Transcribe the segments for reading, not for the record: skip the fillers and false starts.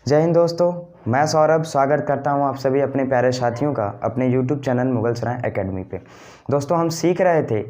जय हिंद दोस्तों, मैं सौरभ स्वागत करता हूं आप सभी अपने प्यारे साथियों का अपने YouTube चैनल मुगल सराय एकेडमी पे। दोस्तों, हम सीख रहे थे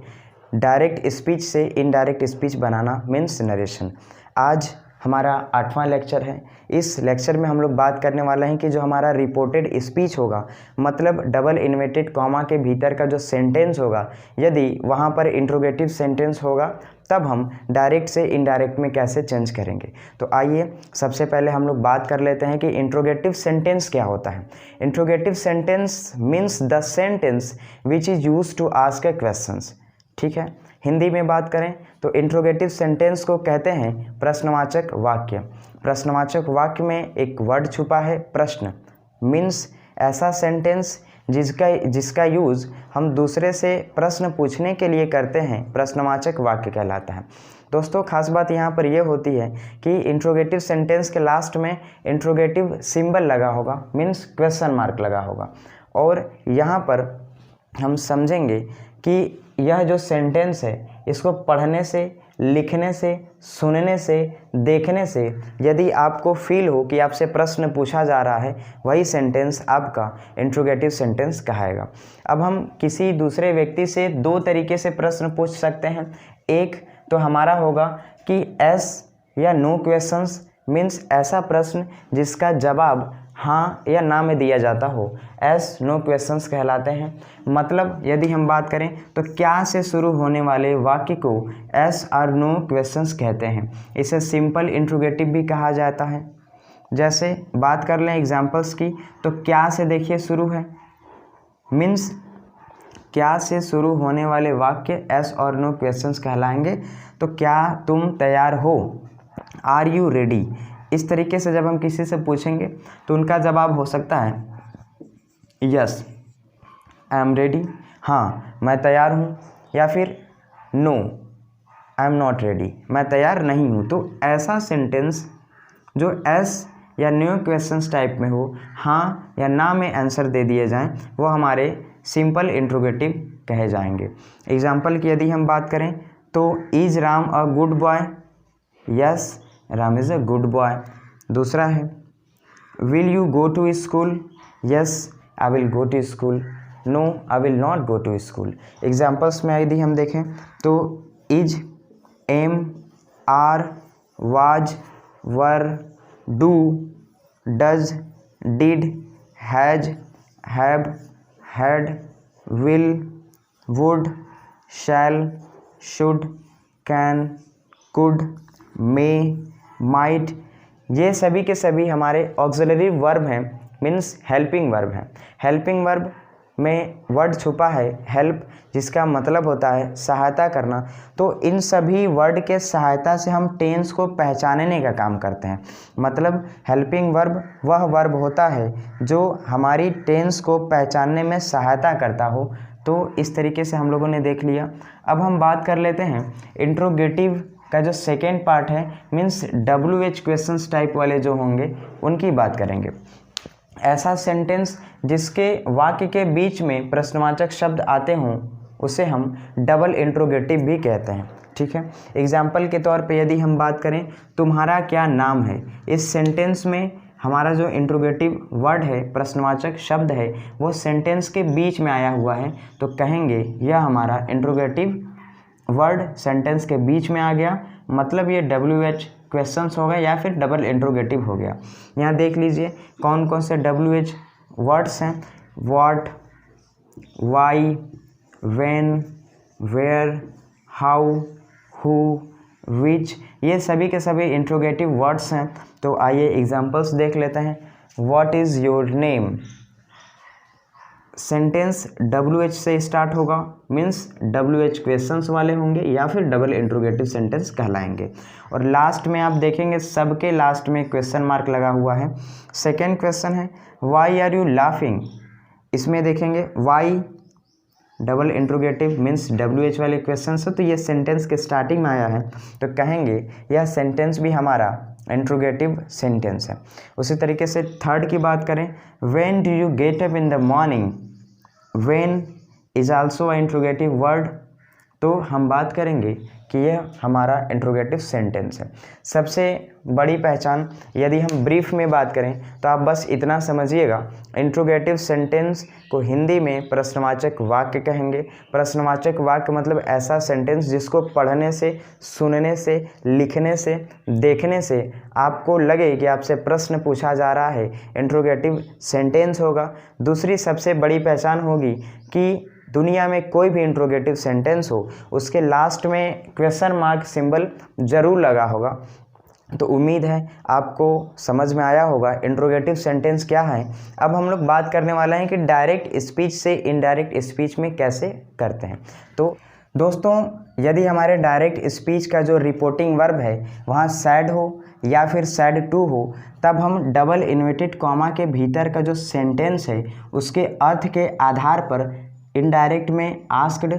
डायरेक्ट स्पीच से इनडायरेक्ट स्पीच बनाना मीन्स नरेशन। आज हमारा 8वां लेक्चर है। इस लेक्चर में हम लोग बात करने वाले हैं कि जो हमारा रिपोर्टेड स्पीच होगा, मतलब डबल इन्वर्टेड कॉमा के भीतर का जो सेंटेंस होगा, यदि वहाँ पर इंट्रोगेटिव सेंटेंस होगा तब हम डायरेक्ट से इनडायरेक्ट में कैसे चेंज करेंगे। तो आइए सबसे पहले हम लोग बात कर लेते हैं कि इंट्रोगेटिव सेंटेंस क्या होता है। Interrogative sentence means the sentence which is use to ask a questions. ठीक है, हिंदी में बात करें तो इंट्रोगेटिव सेंटेंस को कहते हैं प्रश्नवाचक वाक्य। प्रश्नवाचक वाक्य में एक वर्ड छुपा है प्रश्न, मीन्स ऐसा सेंटेंस जिसका यूज़ हम दूसरे से प्रश्न पूछने के लिए करते हैं, प्रश्नवाचक वाक्य कहलाता है। दोस्तों, खास बात यहाँ पर यह होती है कि इंट्रोगेटिव सेंटेंस के लास्ट में इंट्रोगेटिव सिंबल लगा होगा, मीन्स क्वेश्चन मार्क लगा होगा। और यहाँ पर हम समझेंगे कि यह जो सेंटेंस है, इसको पढ़ने से, लिखने से, सुनने से, देखने से यदि आपको फील हो कि आपसे प्रश्न पूछा जा रहा है, वही सेंटेंस आपका इंट्रोगेटिव सेंटेंस कहाएगा। अब हम किसी दूसरे व्यक्ति से दो तरीके से प्रश्न पूछ सकते हैं। एक तो हमारा होगा कि एस या नो क्वेश्चंस, मीन्स ऐसा प्रश्न जिसका जवाब हाँ या ना में दिया जाता हो, एस नो क्वेश्चंस कहलाते हैं। मतलब यदि हम बात करें तो क्या से शुरू होने वाले वाक्य को एस और नो क्वेश्चंस कहते हैं। इसे सिंपल इंट्रोगेटिव भी कहा जाता है। जैसे बात कर लें एग्जांपल्स की, तो क्या से देखिए शुरू है, मीन्स क्या से शुरू होने वाले वाक्य एस और नो क्वेश्चंस कहलाएंगे। तो क्या तुम तैयार हो, आर यू रेडी। इस तरीके से जब हम किसी से पूछेंगे तो उनका जवाब हो सकता है यस आई एम रेडी, हाँ मैं तैयार हूँ, या फिर no I am not ready, मैं तैयार नहीं हूँ। तो ऐसा सेंटेंस जो एस या न्यू क्वेश्चंस टाइप में हो, हाँ या ना में आंसर दे दिए जाएं, वो हमारे सिंपल इंट्रोगेटिव कहे जाएंगे। एग्जाम्पल की यदि हम बात करें तो is Ram a good boy, yes Ram is a good boy. दूसरा है will you go to school, yes I will go to school, no I will not go to school. Examples में यदि हम देखें तो is, am, are, was, were, do, does, did, has, have, had, will, would, shall, should, can, could, may, might, ये सभी के सभी हमारे ऑक्सिलरी वर्ब हैं, मीन्स हेल्पिंग वर्ब हैं। हेल्पिंग वर्ब में वर्ड छुपा है हेल्प, जिसका मतलब होता है सहायता करना। तो इन सभी वर्ड के सहायता से हम टेंस को पहचानने का काम करते हैं। मतलब हेल्पिंग वर्ब वह वर्ब होता है जो हमारी टेंस को पहचानने में सहायता करता हो। तो इस तरीके से हम लोगों ने देख लिया। अब हम बात कर लेते हैं इंट्रोगेटिव का जो सेकेंड पार्ट है, मीन्स WH क्वेश्चंस टाइप वाले जो होंगे उनकी बात करेंगे। ऐसा सेंटेंस जिसके वाक्य के बीच में प्रश्नवाचक शब्द आते हों, उसे हम डबल इंट्रोगेटिव भी कहते हैं। ठीक है, एग्जाम्पल के तौर पे यदि हम बात करें तुम्हारा क्या नाम है, इस सेंटेंस में हमारा जो इंट्रोगेटिव वर्ड है, प्रश्नवाचक शब्द है, वो सेंटेंस के बीच में आया हुआ है, तो कहेंगे यह हमारा इंट्रोगेटिव वर्ड सेंटेंस के बीच में आ गया, मतलब ये WH क्वेश्चंस हो गए या फिर डबल इंट्रोगेटिव हो गया। यहाँ देख लीजिए कौन कौन से WH वर्ड्स हैं, what, why, when, where, how, who, which, ये सभी के सभी इंट्रोगेटिव वर्ड्स हैं। तो आइए एग्जांपल्स देख लेते हैं। What is your name, sentence WH से स्टार्ट होगा, मीन्स WH क्वेश्चंस वाले होंगे या फिर डबल इंट्रोगेटिव सेंटेंस कहलाएंगे। और लास्ट में आप देखेंगे सबके लास्ट में क्वेश्चन मार्क लगा हुआ है। सेकेंड क्वेश्चन है वाई आर यू लाफिंग, इसमें देखेंगे why double interrogative means WH वाले क्वेश्चन है, तो ये सेंटेंस के स्टार्टिंग में आया है, तो कहेंगे यह सेंटेंस भी हमारा इंट्रोगेटिव सेंटेंस है। उसी तरीके से थर्ड की बात करें, when do you get up in the morning, when is also a interrogative word, तो हम बात करेंगे कि यह हमारा इंट्रोगेटिव सेंटेंस है। सबसे बड़ी पहचान यदि हम ब्रीफ में बात करें तो आप बस इतना समझिएगा, इंट्रोगेटिव सेंटेंस को हिंदी में प्रश्नवाचक वाक्य कहेंगे। प्रश्नवाचक वाक्य मतलब ऐसा सेंटेंस जिसको पढ़ने से, सुनने से, लिखने से, देखने से आपको लगे कि आपसे प्रश्न पूछा जा रहा है, इंट्रोगेटिव सेंटेंस होगा। दूसरी सबसे बड़ी पहचान होगी कि दुनिया में कोई भी इंट्रोगेटिव सेंटेंस हो उसके लास्ट में क्वेश्चन मार्क सिंबल ज़रूर लगा होगा। तो उम्मीद है आपको समझ में आया होगा इंट्रोगेटिव सेंटेंस क्या है। अब हम लोग बात करने वाले हैं कि डायरेक्ट स्पीच से इनडायरेक्ट स्पीच में कैसे करते हैं। तो दोस्तों, यदि हमारे डायरेक्ट स्पीच का जो रिपोर्टिंग वर्ब है वहाँ सैड हो या फिर सैड टू हो, तब हम डबल इन्वर्टेड कॉमा के भीतर का जो सेंटेंस है उसके अर्थ के आधार पर इनडायरेक्ट में asked,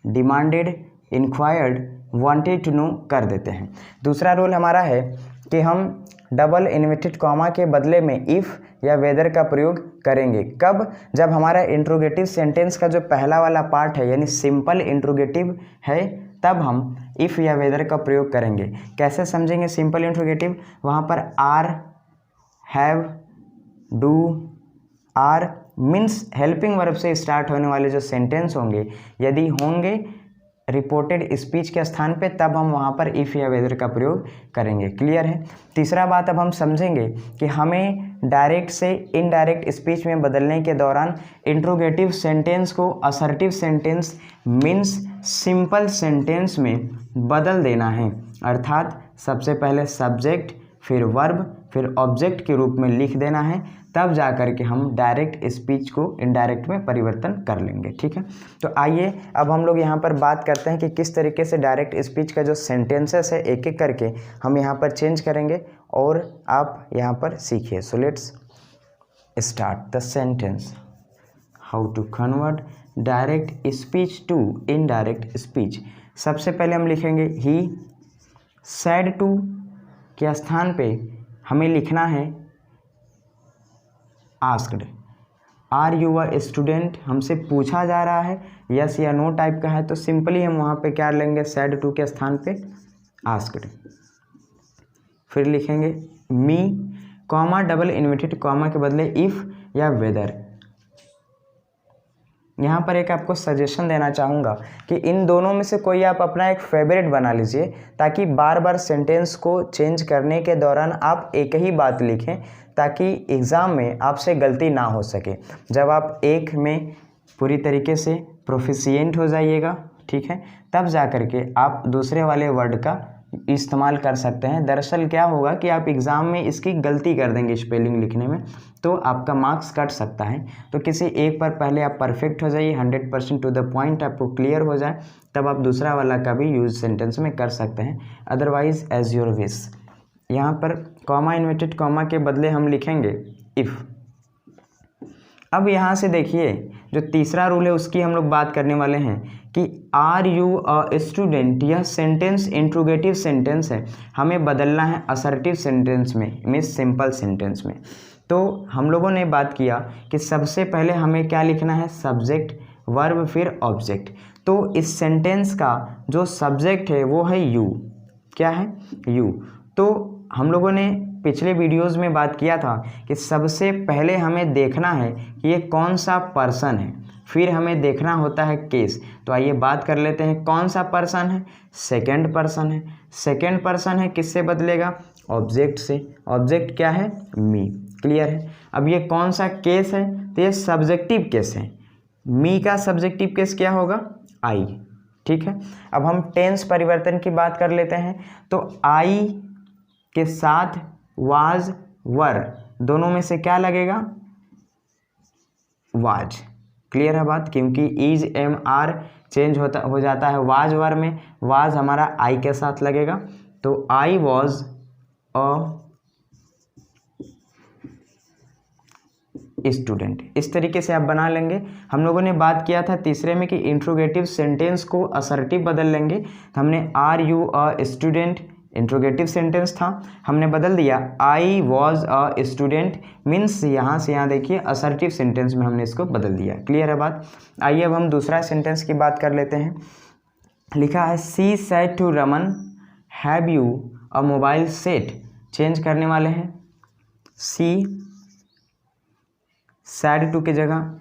demanded, inquired, wanted to know कर देते हैं। दूसरा रूल हमारा है कि हम डबल इन्वर्टेड कॉमा के बदले में इफ़ या वेदर का प्रयोग करेंगे। कब? जब हमारा इंट्रोगेटिव सेंटेंस का जो पहला वाला पार्ट है यानी सिंपल इंट्रोगेटिव है, तब हम इफ़ या वेदर का प्रयोग करेंगे। कैसे समझेंगे सिंपल इंट्रोगेटिव? वहाँ पर are, have, do, are means helping verb से स्टार्ट होने वाले जो सेंटेंस होंगे, यदि होंगे रिपोर्टेड स्पीच के स्थान पे, तब हम वहाँ पर इफ़ या वेदर का प्रयोग करेंगे। क्लियर है? तीसरा बात अब हम समझेंगे कि हमें डायरेक्ट से इनडायरेक्ट स्पीच में बदलने के दौरान इंट्रोगेटिव सेंटेंस को assertive sentence means simple sentence में बदल देना है। अर्थात सबसे पहले सब्जेक्ट, फिर वर्ब, फिर ऑब्जेक्ट के रूप में लिख देना है, तब जा कर के हम डायरेक्ट स्पीच को इनडायरेक्ट में परिवर्तन कर लेंगे। ठीक है, तो आइए अब हम लोग यहाँ पर बात करते हैं कि किस तरीके से डायरेक्ट स्पीच का जो सेंटेंसेस है एक एक करके हम यहाँ पर चेंज करेंगे और आप यहाँ पर सीखिए। So let's start the sentence. How to convert direct speech to indirect speech. सबसे पहले हम लिखेंगे ही सैड टू के स्थान पे हमें लिखना है asked. Are you a student, हमसे पूछा जा रहा है, यस या नो टाइप का है, तो सिंपली हम वहाँ पे क्या लेंगे, सैड टू के स्थान पे आस्क्ड। फिर लिखेंगे मी, कॉमा डबल इन्वर्टेड कॉमा के बदले इफ़ या वेदर। यहाँ पर एक आपको सजेशन देना चाहूँगा कि इन दोनों में से कोई आप अपना एक फेवरेट बना लीजिए, ताकि बार बार सेंटेंस को चेंज करने के दौरान आप एक ही बात लिखें, ताकि एग्ज़ाम में आपसे गलती ना हो सके। जब आप एक में पूरी तरीके से प्रोफिशिएंट हो जाइएगा, ठीक है, तब जा कर के आप दूसरे वाले वर्ड का इस्तेमाल कर सकते हैं। दरअसल क्या होगा कि आप एग्ज़ाम में इसकी गलती कर देंगे स्पेलिंग लिखने में, तो आपका मार्क्स कट सकता है। तो किसी एक पर पहले आप परफेक्ट हो जाइए, 100% टू द पॉइंट आपको क्लियर हो जाए, तब आप दूसरा वाला का भी यूज सेंटेंस में कर सकते हैं। Otherwise as your wish. यहाँ पर कॉमा इन्वर्टेड कॉमा के बदले हम लिखेंगे इफ़। अब यहाँ से देखिए जो तीसरा रूल है उसकी हम लोग बात करने वाले हैं कि आर यू अ स्टूडेंट, यह सेंटेंस इंट्रोगेटिव सेंटेंस है, हमें बदलना है असर्टिव सेंटेंस में, मीन्स सिंपल सेंटेंस में। तो हम लोगों ने बात किया कि सबसे पहले हमें क्या लिखना है, सब्जेक्ट, वर्ब, फिर ऑब्जेक्ट। तो इस सेंटेंस का जो सब्जेक्ट है वो है यू। क्या है? यू। तो हम लोगों ने पिछले वीडियोस में बात किया था कि सबसे पहले हमें देखना है कि ये कौन सा पर्सन है, फिर हमें देखना होता है केस। तो आइए बात कर लेते हैं कौन सा पर्सन है, सेकंड पर्सन है। सेकंड पर्सन है, किससे बदलेगा, ऑब्जेक्ट से। ऑब्जेक्ट क्या है, मी। क्लियर है? अब ये कौन सा केस है, तो ये सब्जेक्टिव केस है। मी का सब्जेक्टिव केस क्या होगा, आई। ठीक है, अब हम टेंस परिवर्तन की बात कर लेते हैं। तो आई के साथ वाज, वर, दोनों में से क्या लगेगा, वाज। क्लियर है बात? क्योंकि इज, एम, आर चेंज हो जाता है वाज वर में, वाज हमारा आई के साथ लगेगा। तो आई वॉज अ स्टूडेंट। इस तरीके से आप बना लेंगे। हम लोगों ने बात किया था तीसरे में कि इंट्रोगेटिव सेंटेंस को असर्टिव बदल लेंगे। तो हमने are you a student, interrogative sentence था, हमने बदल दिया I was a student, means यहाँ से यहाँ देखिए असर्टिव सेंटेंस में हमने इसको बदल दिया। क्लियर है बात? आइए अब हम दूसरा सेंटेंस की बात कर लेते हैं। लिखा है she said to Raman have you a mobile set, change करने वाले हैं। सी सेड टू की जगह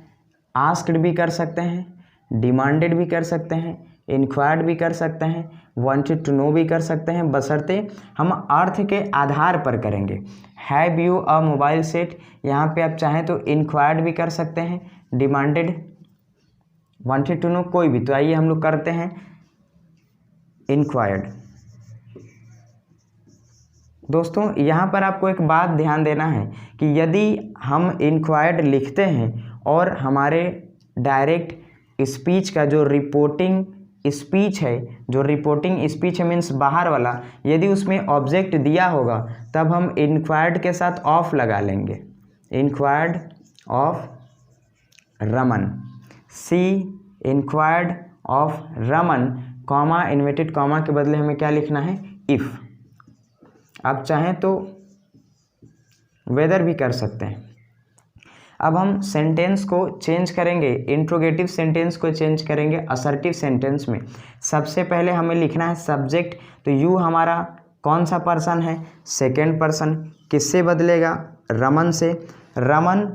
आस्क्ड भी कर सकते हैं, डिमांडेड भी कर सकते हैं, इंक्वायर्ड भी कर सकते हैं, वांटेड टू नो भी कर सकते हैं, बशर्ते हम अर्थ के आधार पर करेंगे। Have you a mobile set, यहाँ पे आप चाहें तो इंक्वायर्ड भी कर सकते हैं, डिमांडेड, वांटेड टू नो, कोई भी। तो आइए हम लोग करते हैं इंक्वायर्ड। दोस्तों यहाँ पर आपको एक बात ध्यान देना है कि यदि हम इंक्वायर्ड लिखते हैं और हमारे डायरेक्ट स्पीच का जो रिपोर्टिंग स्पीच है, जो रिपोर्टिंग स्पीच है मीन्स बाहर वाला, यदि उसमें ऑब्जेक्ट दिया होगा तब हम इंक्वायर्ड के साथ ऑफ लगा लेंगे। Inquired of Raman, she inquired of Raman, comma inverted comma के बदले हमें क्या लिखना है, इफ़। आप चाहें तो वेदर भी कर सकते हैं। अब हम सेंटेंस को चेंज करेंगे, इंट्रोगेटिव सेंटेंस को चेंज करेंगे असर्टिव सेंटेंस में। सबसे पहले हमें लिखना है सब्जेक्ट, तो यू हमारा कौन सा पर्सन है, सेकेंड पर्सन। किससे बदलेगा, रमन से। रमन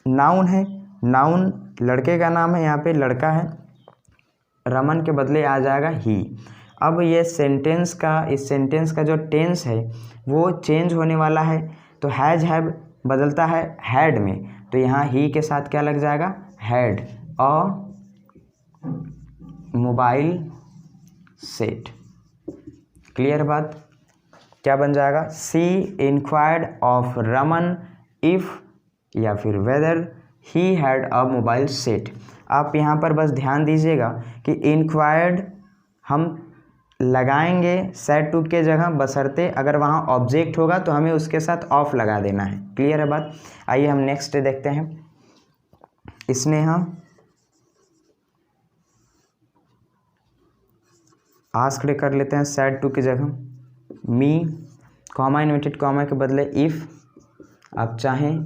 नाउन है, नाउन लड़के का नाम है, यहाँ पे लड़का है, रमन के बदले आ जाएगा ही। अब ये सेंटेंस का, इस सेंटेंस का जो टेंस है वो चेंज होने वाला है, तो हैज हैव बदलता है हैड में, तो यहाँ ही के साथ क्या लग जाएगा, had a mobile set. Clear बात, क्या बन जाएगा, सी इंक्वायर्ड ऑफ रमन इफ या फिर weather he had a mobile set. आप यहाँ पर बस ध्यान दीजिएगा कि इंक्वायर्ड हम लगाएंगे सेड टू के जगह, बशर्ते अगर वहाँ ऑब्जेक्ट होगा तो हमें उसके साथ ऑफ लगा देना है। क्लियर है बात। आइए हम नेक्स्ट देखते हैं। स्नेहा आस्क्ड कर लेते हैं सेड टू की जगह। मी कॉमा इन्वर्टेड कॉमा के बदले इफ़, आप चाहें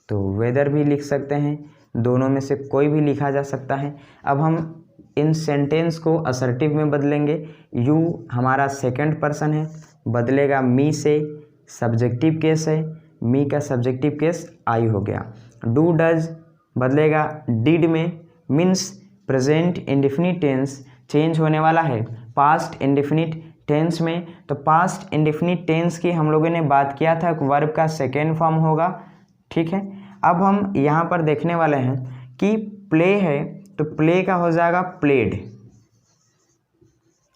तो वेदर भी लिख सकते हैं, दोनों में से कोई भी लिखा जा सकता है। अब हम इन सेंटेंस को असर्टिव में बदलेंगे। यू हमारा सेकंड पर्सन है, बदलेगा मी से, सब्जेक्टिव केस है, मी का सब्जेक्टिव केस आई हो गया। डू डज बदलेगा डिड में, means present indefinite tense change होने वाला है पास्ट इंडेफिनिट टेंस में। तो पास्ट इंडेफिनिट टेंस की हम लोगों ने बात किया था, वर्ब का सेकेंड फॉर्म होगा, ठीक है। अब हम यहाँ पर देखने वाले हैं कि प्ले है, तो प्ले का हो जाएगा played,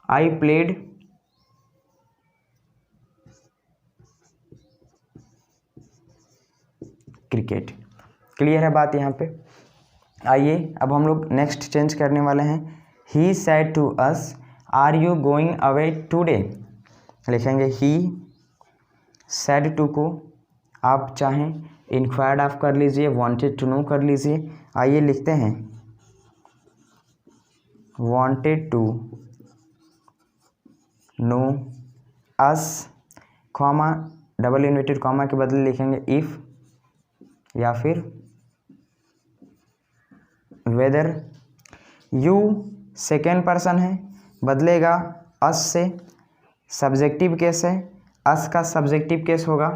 I played, cricket. Clear है बात यहाँ पे। आइए अब हम लोग नेक्स्ट चेंज करने वाले हैं। He said to us are you going away today, लिखेंगे ही सेड टू को आप चाहें इंक्वायर्ड आप कर लीजिए, वांटेड टू नो कर लीजिए। आइए लिखते हैं wanted to know us, comma double inverted comma के बदले लिखेंगे इफ़ या फिर वेदर। यू सेकेंड पर्सन है, बदलेगा अस से, सब्जेक्टिव केस है, अस का सब्जेक्टिव केस होगा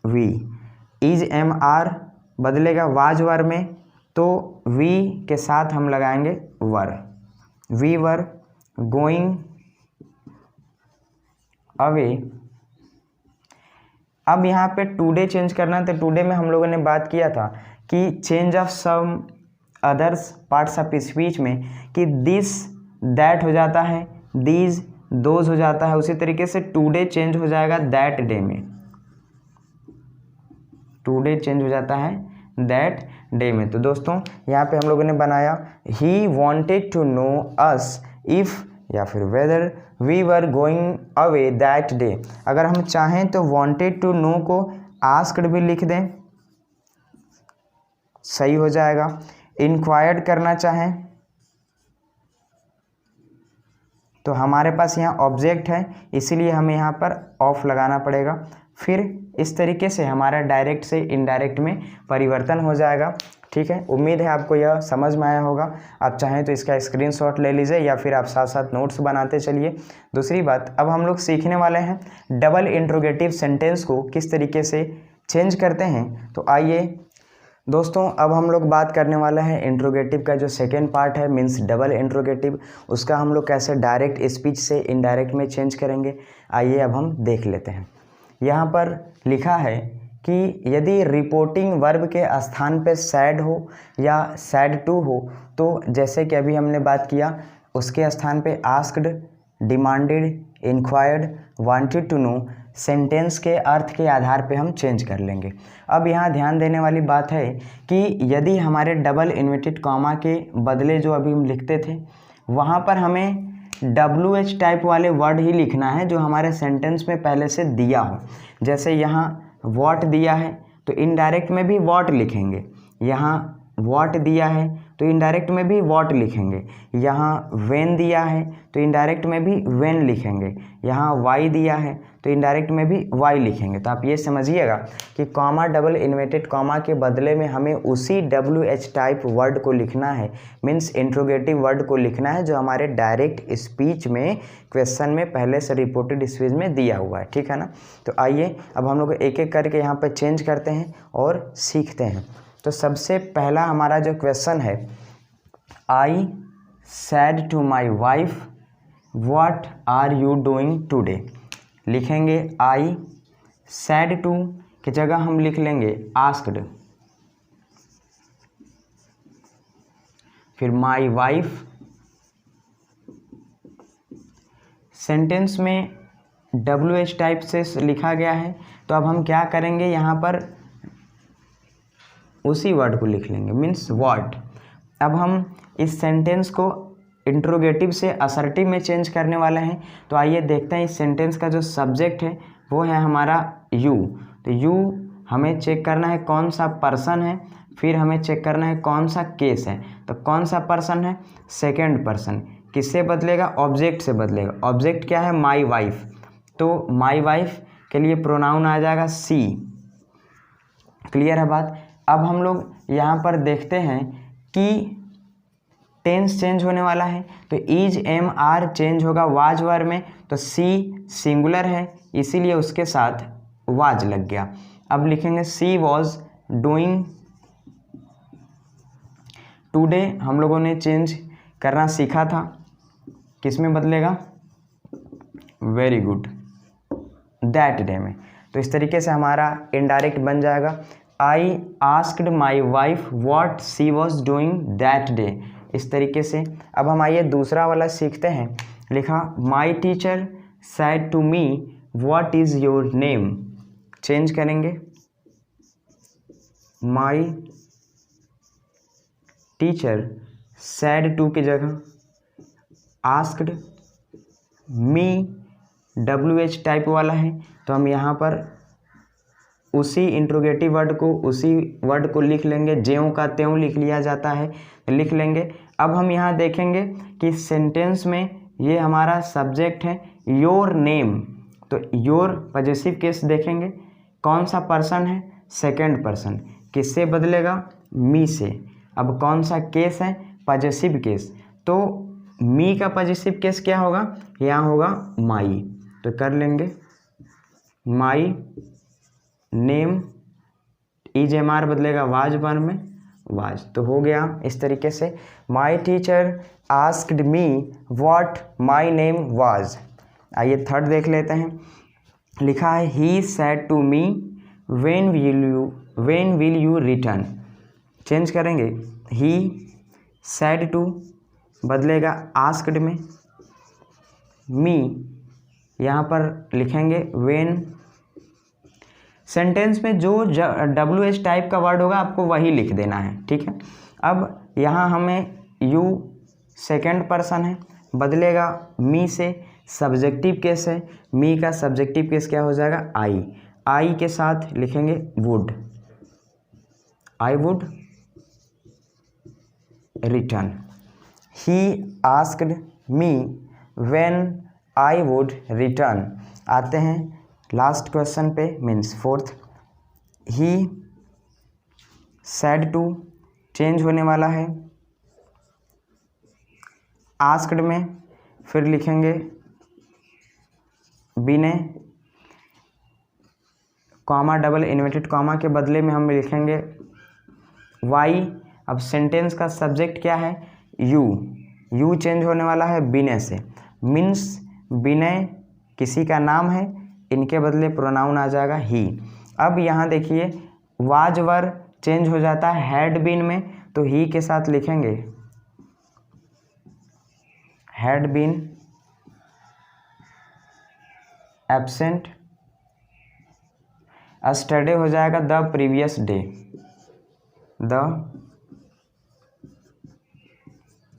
वी। इज एम आर बदलेगा वाज वर में, तो वी के साथ हम लगाएंगे were. We were going away. अब यहाँ पे टुडे चेंज करना है, तो टुडे में हम लोगों ने बात किया था कि change of some others parts of speech में कि दिस दैट हो जाता है, दीज दोज हो जाता है, उसी तरीके से टुडे चेंज हो जाएगा दैट डे में, टुडे चेंज हो जाता है दैट डे में। तो दोस्तों यहाँ पे हम लोगों ने बनाया he wanted to know us if या फिर whether we were going away that day. अगर हम चाहें तो वॉन्टेड टू नो को आस्क्ड भी लिख दें, सही हो जाएगा। इंक्वायर्ड करना चाहें तो हमारे पास यहाँ ऑब्जेक्ट है, इसीलिए हमें यहाँ पर ऑफ लगाना पड़ेगा। फिर इस तरीके से हमारा डायरेक्ट से इनडायरेक्ट में परिवर्तन हो जाएगा। ठीक है, उम्मीद है आपको यह समझ में आया होगा। आप चाहें तो इसका स्क्रीनशॉट ले लीजिए या फिर आप साथ साथ नोट्स बनाते चलिए। दूसरी बात, अब हम लोग सीखने वाले हैं डबल इंट्रोगेटिव सेंटेंस को किस तरीके से चेंज करते हैं। तो आइए दोस्तों, अब हम लोग बात करने वाले हैं इंट्रोगेटिव का जो सेकेंड पार्ट है, मीन्स डबल इंट्रोगेटिव, उसका हम लोग कैसे डायरेक्ट स्पीच से इनडायरेक्ट में चेंज करेंगे। आइए अब हम देख लेते हैं। यहाँ पर लिखा है कि यदि रिपोर्टिंग वर्ब के स्थान पे सैड हो या सैड टू हो, तो जैसे कि अभी हमने बात किया, उसके स्थान पे asked, demanded, inquired, wanted to know sentence के अर्थ के आधार पे हम चेंज कर लेंगे। अब यहाँ ध्यान देने वाली बात है कि यदि हमारे डबल इन्वर्टेड कॉमा के बदले जो अभी हम लिखते थे, वहाँ पर हमें WH टाइप वाले वर्ड ही लिखना है जो हमारे सेंटेंस में पहले से दिया हो। जैसे यहाँ वॉट दिया है तो इनडायरेक्ट में भी वॉट लिखेंगे, यहाँ वॉट दिया है तो इनडायरेक्ट में भी वॉट लिखेंगे, यहाँ वेन दिया है तो इनडायरेक्ट में भी वेन लिखेंगे, यहाँ वाई दिया है तो इनडायरेक्ट में भी वाई लिखेंगे। तो आप ये समझिएगा कि कॉमा डबल इन्वर्टेड कॉमा के बदले में हमें उसी WH टाइप वर्ड को लिखना है, मीन्स इंट्रोगेटिव वर्ड को लिखना है जो हमारे डायरेक्ट स्पीच में क्वेश्चन में पहले से रिपोर्टेड स्पीच में दिया हुआ है, ठीक है ना। तो आइए अब हम लोग एक एक करके यहाँ पर चेंज करते हैं और सीखते हैं। तो सबसे पहला हमारा जो क्वेश्चन है, I said to my wife what are you doing today. लिखेंगे आई सैड टू की जगह हम लिख लेंगे आस्क्ड, फिर माई वाइफ। सेंटेंस में WH टाइप से लिखा गया है, तो अब हम क्या करेंगे, यहाँ पर उसी वर्ड को लिख लेंगे, मीन्स व्हाट। अब हम इस सेंटेंस को इंट्रोगेटिव से असर्टिव में चेंज करने वाले हैं। तो आइए देखते हैं इस सेंटेंस का जो सब्जेक्ट है वो है हमारा यू। तो यू हमें चेक करना है कौन सा पर्सन है, फिर हमें चेक करना है कौन सा केस है। तो कौन सा पर्सन है, सेकेंड पर्सन। किससे बदलेगा, ऑब्जेक्ट से बदलेगा। ऑब्जेक्ट क्या है, माई वाइफ। तो माई वाइफ के लिए प्रोनाउन आ जाएगा सी। क्लियर है बात। अब हम लोग यहाँ पर देखते हैं कि टेंस चेंज होने वाला है, तो इज एम आर चेंज होगा वाज वर्ब में। तो सी सिंगुलर है इसीलिए उसके साथ वाज लग गया। अब लिखेंगे सी वॉज डूइंग टुडे। हम लोगों ने चेंज करना सीखा था, किस में बदलेगा, वेरी गुड, दैट डे में। तो इस तरीके से हमारा इनडायरेक्ट बन जाएगा, I asked my wife what she was doing that day. इस तरीके से। अब हम आइए दूसरा वाला सीखते हैं। लिखा my teacher said to me what is your name. Change करेंगे, माई टीचर सैड टू की जगह आस्क्ड मी, WH टाइप वाला है तो हम यहाँ पर उसी इंट्रोगेटिव वर्ड को, उसी वर्ड को लिख लेंगे, ज्यों का त्यों लिख लिया जाता है, लिख लेंगे। अब हम यहाँ देखेंगे कि सेंटेंस में ये हमारा सब्जेक्ट है योर नेम, तो योर पॉजेसिव केस देखेंगे, कौन सा पर्सन है, सेकंड पर्सन, किससे बदलेगा, मी से। अब कौन सा केस है, पॉजेसिव केस, तो मी का पॉजेसिव केस क्या होगा, यहाँ होगा माई। तो कर लेंगे my name, is am are बदलेगा वाज वर्ब में, वाज। तो हो गया इस तरीके से, my teacher asked me what my name was. आइए थर्ड देख लेते हैं। लिखा है he said to me when will you return. Change करेंगे, ही सैड टू बदलेगा आस्क्ड में, मी यहाँ पर लिखेंगे व्हेन। सेंटेंस में जो WH टाइप का वर्ड होगा आपको वही लिख देना है, ठीक है। अब यहाँ हमें यू सेकंड पर्सन है, बदलेगा मी से, सब्जेक्टिव केस है, मी का सब्जेक्टिव केस क्या हो जाएगा, आई। आई के साथ लिखेंगे would, I would return. He asked me when I would return. आते हैं लास्ट क्वेश्चन पे, means fourth. He said to चेंज होने वाला है आस्क्ड में, फिर लिखेंगे been comma double inverted comma के बदले में हम लिखेंगे वाई। अब सेंटेंस का सब्जेक्ट क्या है, यू चेंज होने वाला है बिने से, मीन्स बिनय किसी का नाम है, इनके बदले प्रोनाउन आ जाएगा ही। अब यहाँ देखिए वाज वर चेंज हो जाता है हैड बीन में, तो ही के साथ लिखेंगे हैड बीन एब्सेंट, अस्टरडे हो जाएगा the previous day, the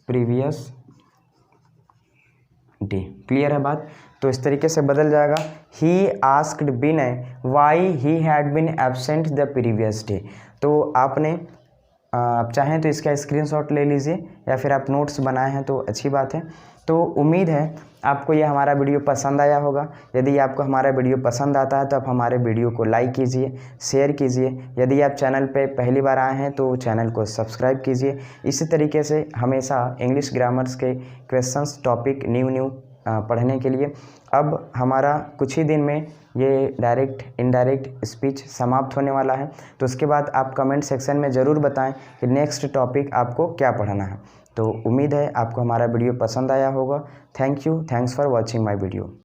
previous day. Clear है बात। तो इस तरीके से बदल जाएगा ही asked Vinay why he had been absent the previous day. तो आपने आप चाहें तो इसका स्क्रीनशॉट ले लीजिए या फिर आप नोट्स बनाए हैं तो अच्छी बात है। तो उम्मीद है आपको यह हमारा वीडियो पसंद आया होगा। यदि आपको हमारा वीडियो पसंद आता है तो आप हमारे वीडियो को लाइक कीजिए, शेयर कीजिए। यदि आप चैनल पे पहली बार आए हैं तो चैनल को सब्सक्राइब कीजिए। इसी तरीके से हमेशा इंग्लिश ग्रामर्स के क्वेश्चंस टॉपिक न्यू पढ़ने के लिए। अब हमारा कुछ ही दिन में ये डायरेक्ट इनडायरेक्ट स्पीच समाप्त होने वाला है, तो उसके बाद आप कमेंट सेक्शन में ज़रूर बताएं कि नेक्स्ट टॉपिक आपको क्या पढ़ना है। तो उम्मीद है आपको हमारा वीडियो पसंद आया होगा। Thank you, thanks for watching my video.